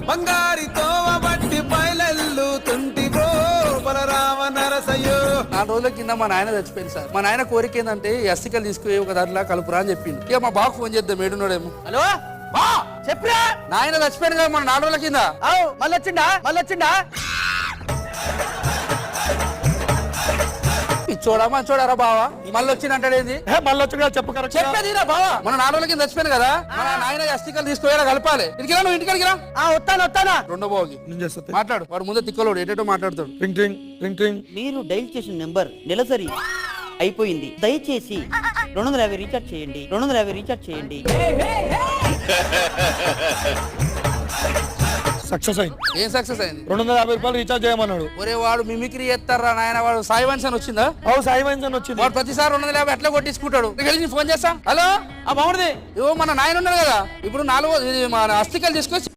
బంగారితో బట్టి బయలెల్లు తుంటిగో బలరామ నరసయ్యో. 4 రోజుల కింద మా నాయన చచ్చిపోయింది సార్. మా నాయన కోరిక ఏంటంటే ఈ అస్థికలు తీసుకుపోయి ఒక దాంట్లో కలుపురా అని చెప్పింది. ఇక మా బాబు ఫోన్ చేద్దాం ఏడున్నాడేమో. హలో బా చెప్పరా నాయన చచ్చిపోయింది కదా మన 4 రోజుల కింద. మళ్ళొచ్చిండా చూడా మంచోడారా బావా మళ్ళీ వచ్చిందంటాడేంది? మళ్ళీ వచ్చి చెప్పు కరెక్ట్ చెప్పేదిరా బావా మన 4 రోజుల కింద చచ్చిపోయింది కదా మన నాయన అస్థికలు తీసుకుపోయి కలపాలి. ఇంటికి నువ్వు ఇంటికి రా. వస్తానా రెండో బావుకి మాట్లాడు. వాడు ముందే తిక్కలోడు ఏటేటో మాట్లాడతాడు. మీరు డైల్ చేసిన నెంబర్ నెలసరి అయిపోయింది. దయచేసి 250 రీఛార్జ్ చేయండి. 250 రీఛార్జ్ చేయండి. సక్సెస్ అయింది. ఏం సక్సెస్ అయింది? 250 రూపాయలు రీఛార్జ్ చేయమన్నాడు. ఒరే వాడు మిమిక్రీ చేస్తారా నాయన. వాడు సాయి వన్సన్ వచ్చిందా? సాయి వైన్సన్ వచ్చింది. వాడు ప్రతిసారి 250 అట్లా కొట్టించుకుంటాడు. ఫోన్ చేస్తా. హలో ఆ బాగుంది ఇవో మన నాయన ఉన్నాడు కదా ఇప్పుడు 4 మన అస్థికలు తీసుకొచ్చి